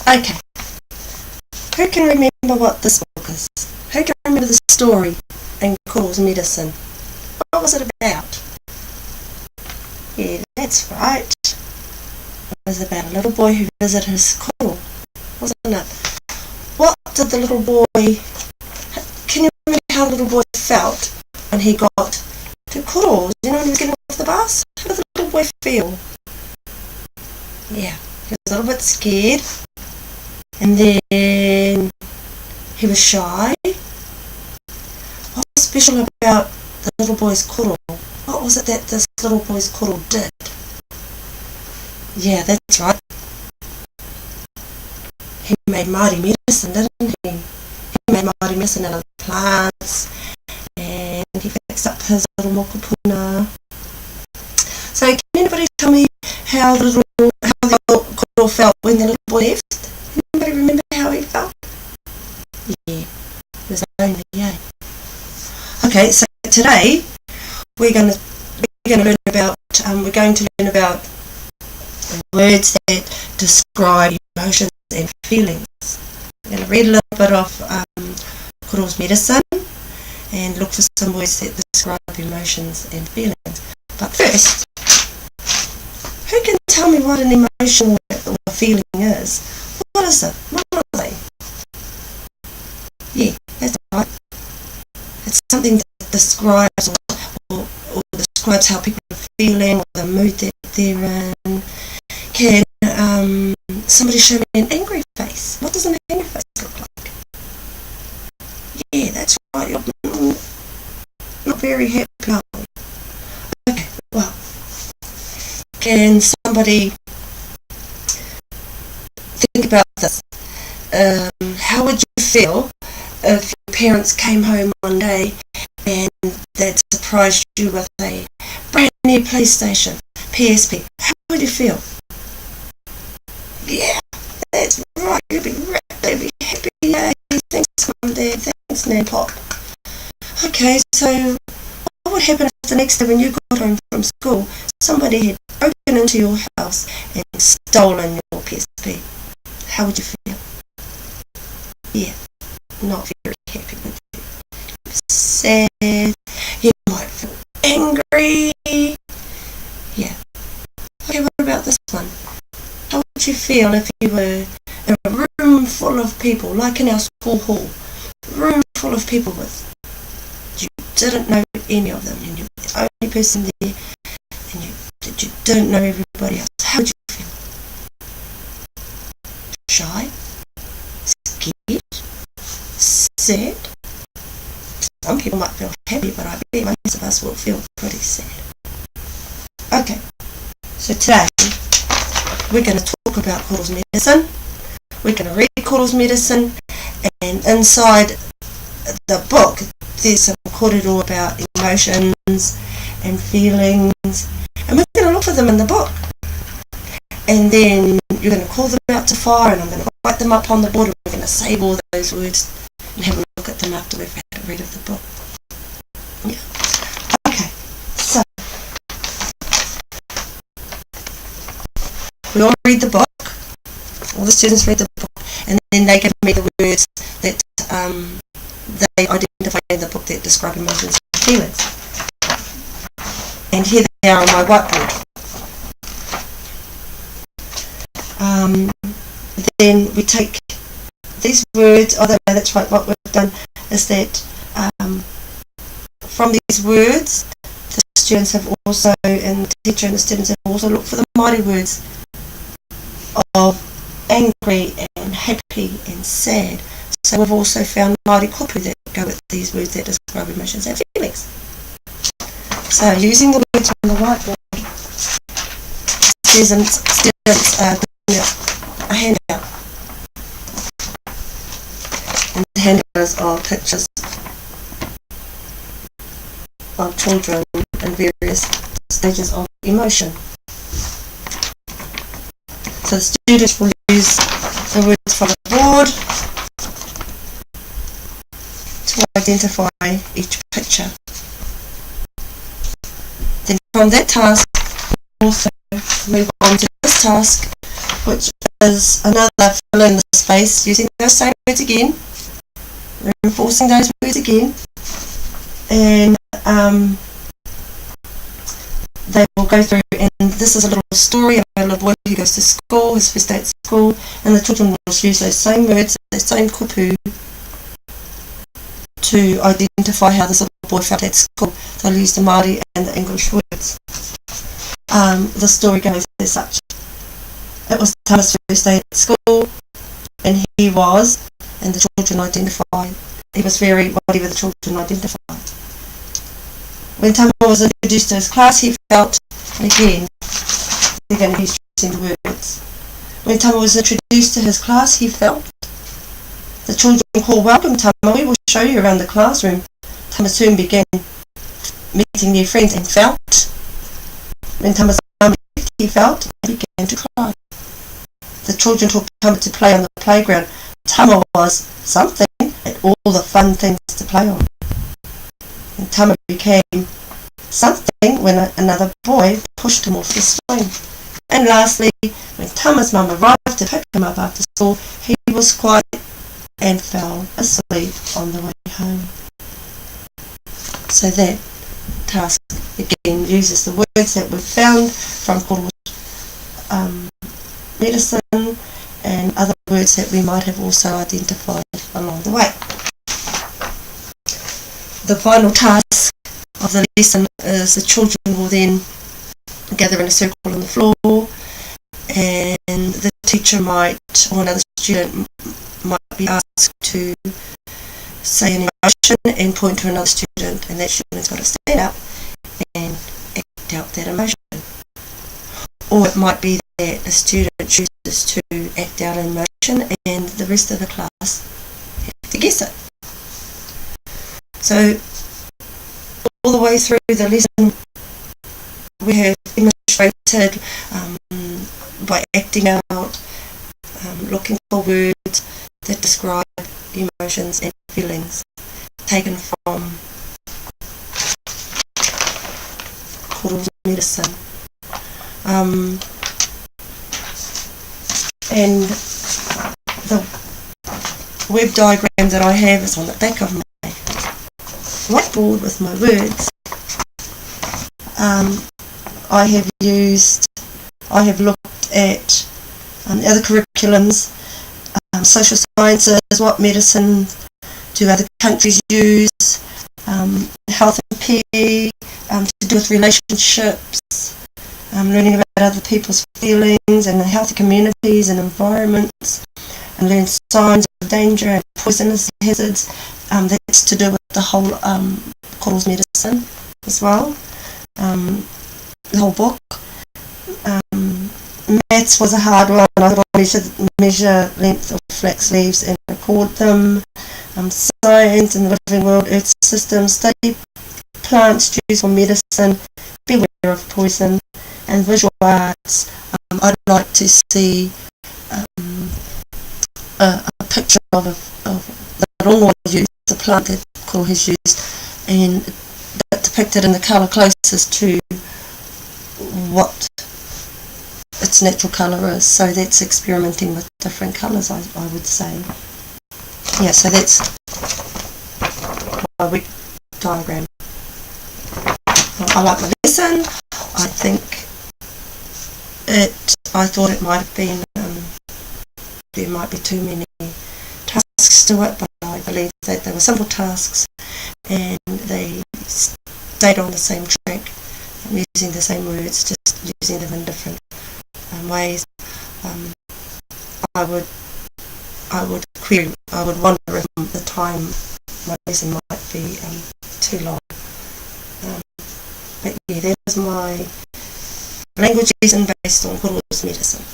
Okay, who can remember what this book is? Who can remember the story in Kuro's Medicine? What was it about? Yeah, that's right. It was about a little boy who visited his Kuro, wasn't it? What did the little boy... Can you remember how the little boy felt when he got to Kuro? You know, when he was getting off the bus? How did the little boy feel? Yeah, he was a little bit scared. And then he was shy. What was special about the little boy's Kuro? What was it that this little boy's Kuro did? Yeah, that's right. He made mighty medicine, didn't he? He made mighty medicine out of plants, and he fixed up his little mokopuna. So can anybody tell me how the little Kuro felt when the little boy left? Anybody remember how he felt? Yeah, he was lonely, yeah. Okay, so today we're going to learn about words that describe emotions and feelings. We're going to read a little bit of Kuro's Medicine and look for some words that describe emotions and feelings. But first, who can tell me what an emotion or a feeling is? What is it? What are they? Yeah, that's right. It's something that describes or describes how people are feeling or the mood that they're in. Can somebody show me an angry face? What does an angry face look like? Yeah, that's right. You're not very happy, are we? Okay, well, can somebody think about this? How would you feel if your parents came home one day and they'd surprised you with a brand new PlayStation, PSP? How would you feel? Yeah, that's right. You'd be happy. Yay, thanks, Mum, Dad. Thanks, Nan Pop. Okay, so what would happen if the next day when you got home from school, somebody had broken into your house and stolen your PSP? How would you feel? Yeah, not very happy, would you? Sad. You might feel angry. Yeah. Okay, what about this one? How would you feel if you were in a room full of people, like in our school hall, room full of people with you didn't know any of them, and you were the only person there, and you didn't know everybody else? How would you feel? Shy? Scared? Sad? Some people might feel happy, but I bet most of us will feel pretty sad. Okay, so today we're going to talk about Kuro's Medicine. We're going to read Kuro's Medicine, and inside the book there's some korero about emotions and feelings, and we're going to look for them in the book. And then you're going to call them out to fire, and I'm going to write them up on the board, and we're going to save all those words and have a look at them after we've had a read of the book. Yeah. Okay, so we all read the book. All the students read the book, and then they give me the words that they identify in the book that describe emotions and feelings. And here they are on my whiteboard. Then we take these words. Oh, that's right. What we've done is that from these words, the students have also, and the teacher and the students have also looked for the mighty words of angry and happy and sad. So we've also found mighty kopu that go with these words that describe emotions and feelings. So using the words on the whiteboard, students are doing a handout. And the handouts are pictures of children in various stages of emotion. So the students will use the words from the board to identify each picture. Then from that task, we'll also move on to this task, which is another fill in the space using those same words again, reinforcing those words again, and they will go through, and this is a little story about a little boy who goes to school, his first day at school, and the children will use those same words, that same kupu, to identify how this little boy felt at school. They'll use the Māori and the English words. The story goes as such. It was Tama's first day at school, and he was, and the children identified, he was very whatever the children identified. When Tama was introduced to his class, he felt, and again, they're going to be using the words. When Tama was introduced to his class, he felt. The children called, "Welcome, Tama, we will show you around the classroom." Tama soon began meeting new friends and felt. When Tama's mum left, he felt and began to cry. The children took Tama to play on the playground. Tama was something at all the fun things to play on. And Tama became something when another boy pushed him off the swing. And lastly, when Tama's mum arrived to pick him up after school, he was quiet and fell asleep on the way home. So that task again uses the words that we've found from Koro's medicine and other words that we might have also identified along the way. The final task of the lesson is the children will then gather in a circle on the floor, and the teacher might, or another student might be asked to say an emotion and point to another student, and that student's got to stand up and act out that emotion. Or it might be that a student chooses to act out an emotion and the rest of the class have to guess it. So all the way through the lesson we have demonstrated by acting out, looking for words that describe emotions and feelings taken from Koro's medicine. And the web diagram that I have is on the back of my whiteboard with my words. I have looked at other curriculums, social sciences, what medicine do other countries use, health and PE, to do with relationships, learning about other people's feelings and healthy communities and environments, and learn signs of danger and poisonous hazards. That's to do with the whole Koro's medicine as well, the whole book. Maths was a hard one. I could measure length of flax leaves and record them. Science and the living world, earth systems, study plants used for medicine, beware of poison, and visual arts. I'd like to see a picture of the rongo use, the plant that Koro has used, and that depicted in the colour closest to what its natural colour is. So that's experimenting with different colours, I would say. Yeah, so that's my web diagram. I like the lesson. I thought it might have been, there might be too many tasks to it, but I believe that they were simple tasks and they stayed on the same track, using the same words, just using them in different ways. I would wonder if the time my lesson might be too long. But yeah, that is my language lesson based on Koro's medicine.